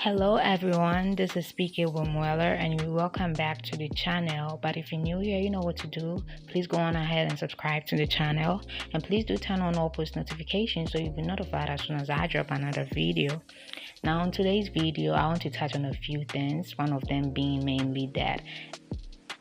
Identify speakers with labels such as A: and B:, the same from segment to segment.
A: Hello everyone, this is Speaker Wimweller and you welcome back to the channel. But if you're new here, you know what to do. Please go on ahead and subscribe to the channel, and please do turn on all post notifications so you'll be notified as soon as I drop another video. Now in today's video, I want to touch on a few things, one of them being mainly that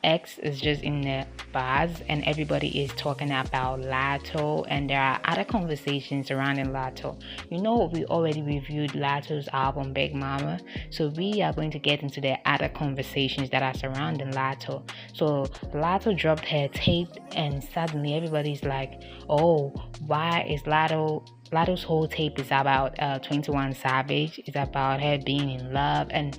A: X is just in the buzz and everybody is talking about Latto, and there are other conversations surrounding Latto. You know, we already reviewed Latto's album Big Mama, so we are going to get into the other conversations that are surrounding Latto. So Latto dropped her tape and suddenly everybody's like, oh, why is Latto's whole tape is about 21 Savage. It's about her being in love, and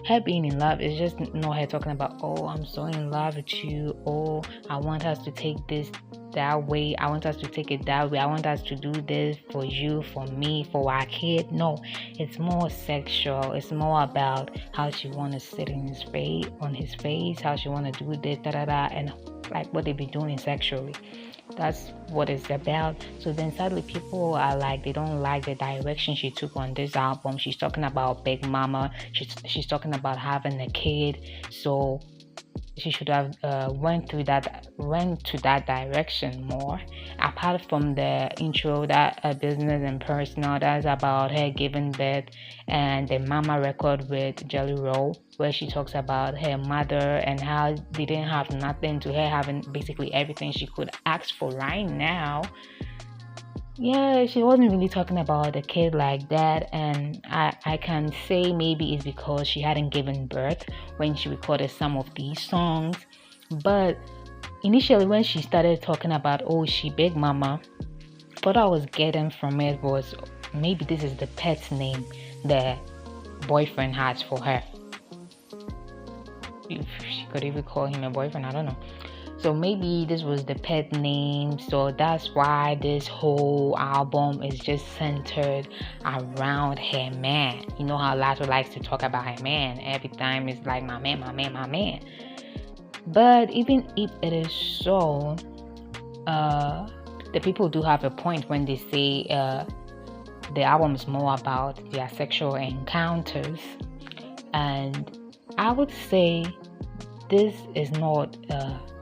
A: her being in love is just not her talking about, oh, I'm so in love with you, oh, I want us to take this that way, I want us to take it that way, I want us to do this for you, for me, for our kid. No, it's more sexual. It's more about how she want to sit in his face, on his face, how she want to do this, and like what they be doing sexually. That's what it's about. So then sadly people are like, they don't like the direction she took on this album. She's talking about Big Mama, she's talking about having a kid, so she should have went to that direction more. Apart from the intro, that business and personal, that's about her giving birth, and the Mama record with Jelly Roll, where she talks about her mother and how they didn't have nothing, to her having basically everything she could ask for right now. Yeah, she wasn't really talking about the kid like that, and I can say maybe it's because she hadn't given birth when she recorded some of these songs. But initially when she started talking about, oh, she Big Mama, what I was getting from it was maybe this is the pet name the boyfriend has for her. If she could even call him a boyfriend, I don't know. So maybe this was the pet name, so that's why this whole album is just centered around her man. You know how Latto likes to talk about her man. Every time it's like, my man, my man, my man. But even if it is so, the people do have a point when they say the album is more about their sexual encounters. And I would say this is not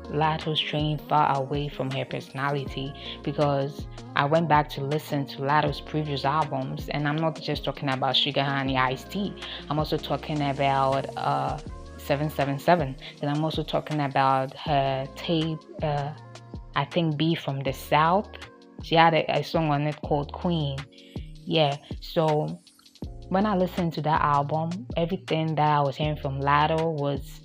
A: Latto straying far away from her personality, because I went back to listen to Latto's previous albums, and I'm not just talking about Sugar Honey Iced Tea. I'm also talking about 777. Then I'm also talking about her tape, I think Be From The South. She had a song on it called Queen. Yeah, so when I listened to that album, everything that I was hearing from Latto was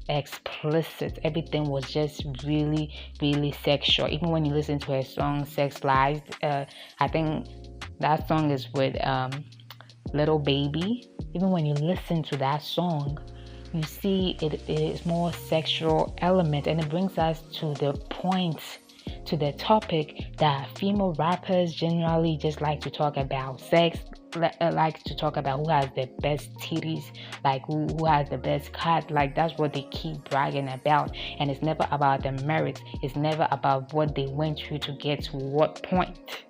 A: explicit. Everything was just really, really sexual. Even when you listen to her song Sex Lies, I think that song is with Little Baby. Even when you listen to that song, you see it is more sexual element, and it brings us to the point, to the topic that female rappers generally just like to talk about sex, like to talk about who has the best titties, like who has the best cut. Like that's what they keep bragging about, and it's never about the merits. It's never about what they went through to get to what point.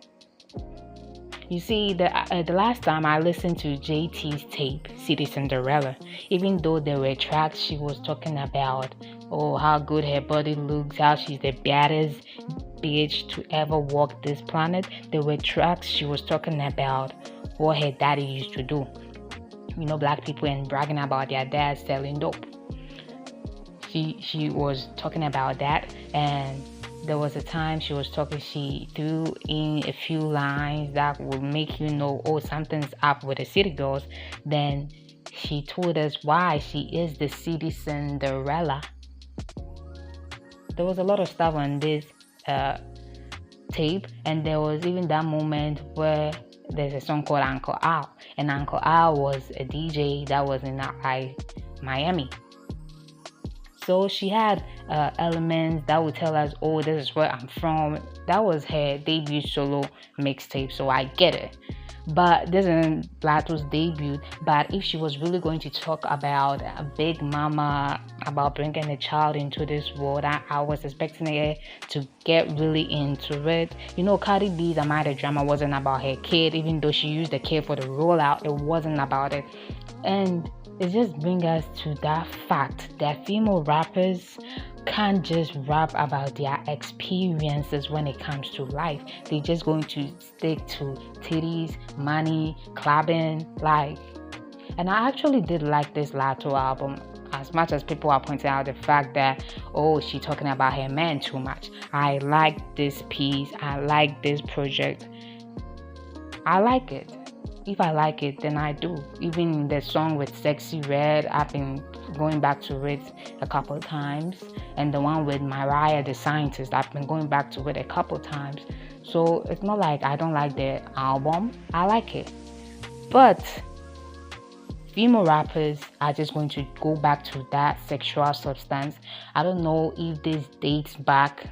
A: You see, the last time I listened to JT's tape, City Cinderella, even though there were tracks she was talking about, oh, how good her body looks, how she's the baddest bitch to ever walk this planet, there were tracks she was talking about what her daddy used to do. You know, black people and bragging about their dad selling dope. She was talking about that, and there was a time she threw in a few lines that would make you know, oh, something's up with the city girls. Then she told us why she is the City Cinderella. There was a lot of stuff on this tape, and there was even that moment where there's a song called Uncle Al, and Uncle Al was a DJ that was in Miami. So she had elements that would tell us, oh, this is where I'm from. That was her debut solo mixtape, so I get it. But this isn't Latto's debut. But if she was really going to talk about a big mama, about bringing a child into this world, I was expecting her to get really into it. Cardi B's Am I the Drama wasn't about her kid, even though she used the kid for the rollout. It wasn't about it. And it just brings us to that fact that female rappers can't just rap about their experiences when it comes to life. They're just going to stick to titties, money, clubbing, life. And I actually did like this Latto album, as much as people are pointing out the fact that, she's talking about her man too much. I like this piece. I like this project. I like it. If I like it, then I do. Even the song with Sexy Red, I've been going back to it a couple of times. And the one with Mariah the Scientist, I've been going back to it a couple of times. So it's not like I don't like the album. I like it. But female rappers are just going to go back to that sexual substance. I don't know if this dates back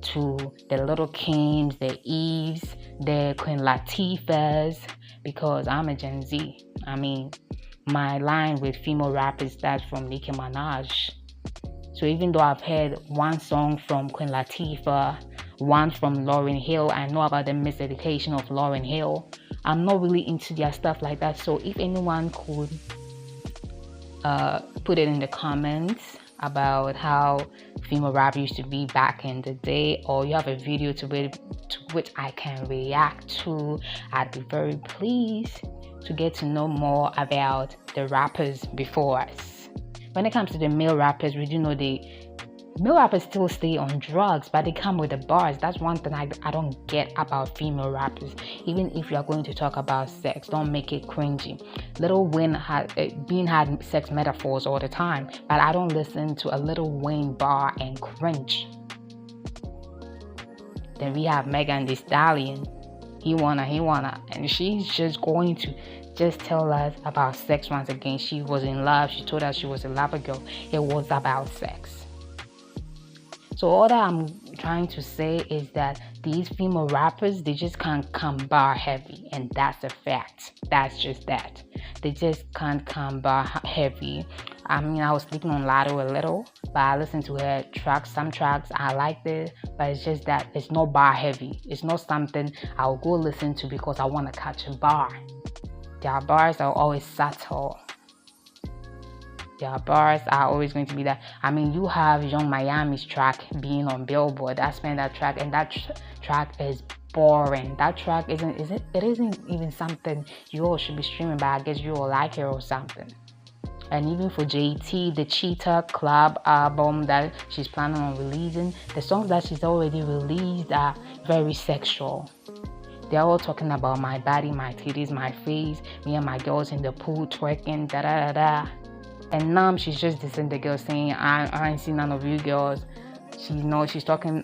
A: to the Little Kims, the Eves, the Queen Latifahs, because I'm a Gen Z. I mean, my line with female rappers starts from Nicki Minaj. So even though I've heard one song from Queen Latifah, one from Lauryn Hill, I know about the miseducation of Lauryn Hill, I'm not really into their stuff like that. So if anyone could put it in the comments about how female rap used to be back in the day, or you have a video to which I can react to, I'd be very pleased to get to know more about the rappers before us. When it comes to the male rappers, we do know male rappers still stay on drugs, but they come with the bars. That's one thing I don't get about female rappers. Even if you are going to talk about sex, don't make it cringy. Lil Wayne had sex metaphors all the time, but I don't listen to a Lil Wayne bar and cringe. Then we have Megan Thee Stallion. He wanna, and she's just going to just tell us about sex once again. She was in love. She told us she was a lover girl. It was about sex. So all that I'm trying to say is that these female rappers, they just can't come bar heavy, and that's a fact. That's just that. They just can't come bar heavy. I mean, I was sleeping on Latto a little, but I listened to her tracks. Some tracks I liked it, but it's just that it's not bar heavy. It's not something I'll go listen to because I want to catch a bar. Their bars are always subtle. Their bars are always going to be that. I mean, you have Young Miami's track being on Billboard. That's been that track, and that track is boring. That track isn't even something you all should be streaming, but I guess you all like it or something. And even for JT, the Cheetah Club album that she's planning on releasing, the songs that she's already released are very sexual. They're all talking about my body, my titties, my face, me and my girls in the pool twerking, da da da da. And now she's just dissing the girl, saying, I ain't seen none of you girls. She's talking,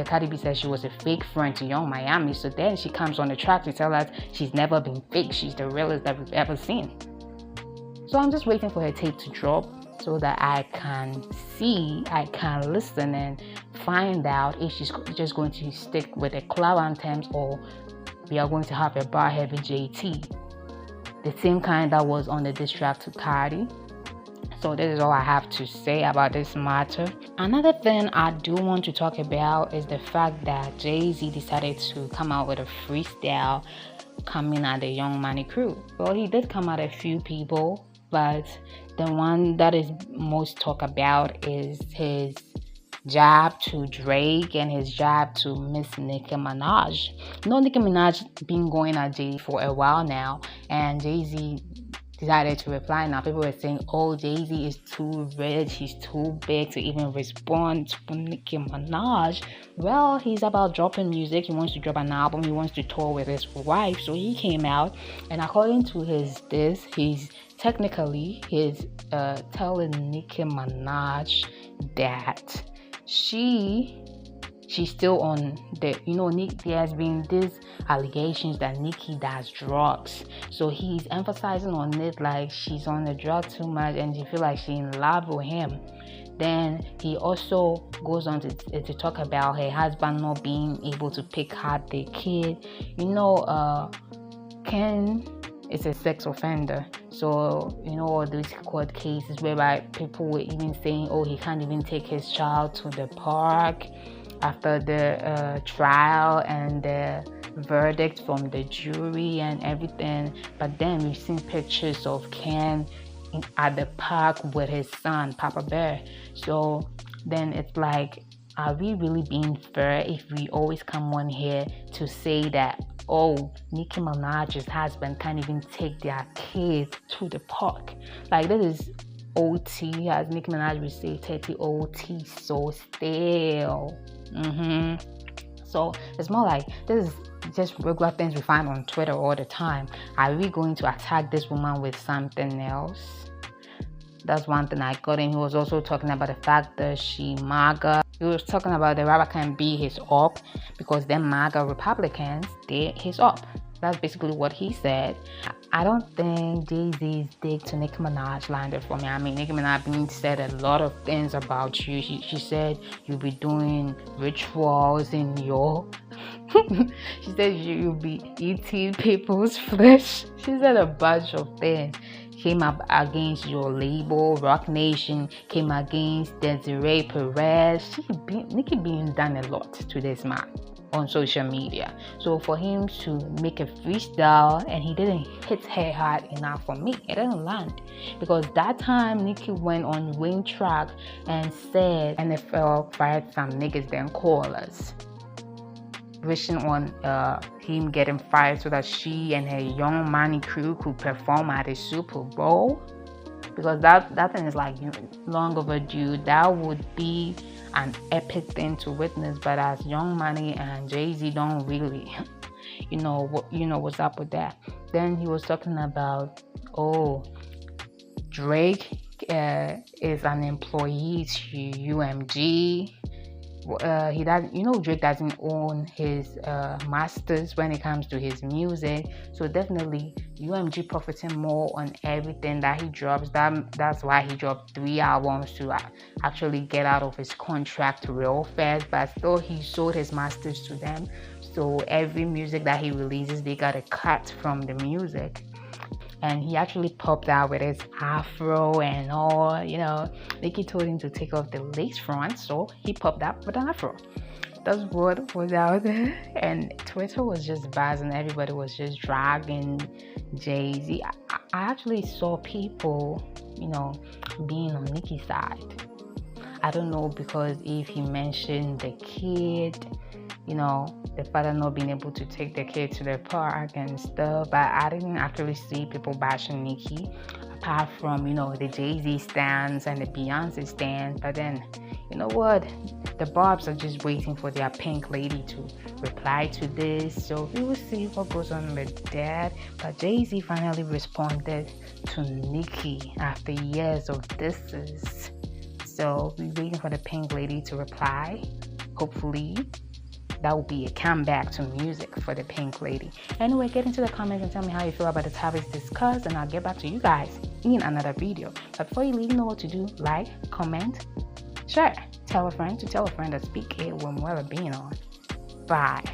A: Cardi B says she was a fake friend to Young Miami. So then she comes on the track to tell us she's never been fake. She's the realest that we've ever seen. So I'm just waiting for her tape to drop so that I can listen and find out if she's just going to stick with the club anthems, or we are going to have a bar heavy JT. The same kind that was on the diss track to Cardi. So this is all I have to say about this matter. Another thing I do want to talk about is the fact that Jayz decided to come out with a freestyle coming at the Young Money crew. Well, he did come at a few people, but the one that is most talked about is his jab to Drake and his jab to Miss Nicki Minaj. Nicki Minaj been going at Jay for a while now, and Jay-Z decided to reply. Now people were saying, Jay-Z is too rich, he's too big to even respond to Nicki Minaj. Well, he's about dropping music. He wants to drop an album. He wants to tour with his wife. So he came out, and according to he's telling Nicki Minaj that she's still on the, there has been these allegations that Nicki does drugs. So he's emphasizing on it like she's on the drug too much and she feel like she's in love with him. Then he also goes on to talk about her husband not being able to pick out the kid. Ken is a sex offender. So, all those court cases whereby people were even saying, oh, he can't even take his child to the park after the trial and the verdict from the jury and everything. But then we've seen pictures of Ken at the park with his son, Papa Bear. So then it's like, are we really being fair if we always come on here to say that, oh, Nicki Minaj's husband can't even take their kids to the park? Like, this is OT, as Nicki Minaj would say, 30 OT, so stale. So it's more like, this is just regular things we find on Twitter all the time. Are we going to attack this woman with something else? That's one thing I got. And he was also talking about the fact that she MAGA. He was talking about the rapper can be his op because them MAGA Republicans, they're his op. That's basically what he said. I don't think Jay-Z's dig to Nicki Minaj landed for me. I mean, Nicki Minaj said a lot of things about you. She said you'll be doing rituals in your... She said you'll be eating people's flesh. She said a bunch of things. Came up against your label, Rock Nation, came against Desiree Perez. Nicki being done a lot to this man on social media. So for him to make a freestyle and he didn't hit her hard enough, for me, it didn't land. Because that time Nicki went on Wing Track and said NFL fired some niggas then callers, wishing on him getting fired so that she and her Young Money crew could perform at a Super Bowl. Because that thing is like long overdue. That would be an epic thing to witness. But as Young Money and Jay-Z don't really what's up with that. Then he was talking about, oh, Drake is an employee to UMG. He does, Drake doesn't own his masters when it comes to his music. So definitely UMG profiting more on everything that he drops. That's why he dropped 3 albums to actually get out of his contract real fast. But still, he sold his masters to them. So every music that he releases, they got a cut from the music. And he actually popped out with his afro and all, Nicki told him to take off the lace front, so he popped out with an afro. That's what was out there. And Twitter was just buzzing. Everybody was just dragging Jay-Z. I actually saw people, being on Nicki's side. I don't know, because if he mentioned the kid, the father not being able to take the kid to the park and stuff. But I didn't actually see people bashing Nicki, apart from, the Jay-Z stands and the Beyonce stands. But then, you know what? The Bobs are just waiting for their pink lady to reply to this. So we will see what goes on with that. But Jay-Z finally responded to Nicki after years of disses. So we're waiting for the pink lady to reply. Hopefully that will be a comeback to music for the pink lady. Anyway, get into the comments and tell me how you feel about the topics discussed, and I'll get back to you guys in another video. But before you leave, you know what to do. Like, comment, share, tell a friend to tell a friend that Speak It when we're being on. Bye.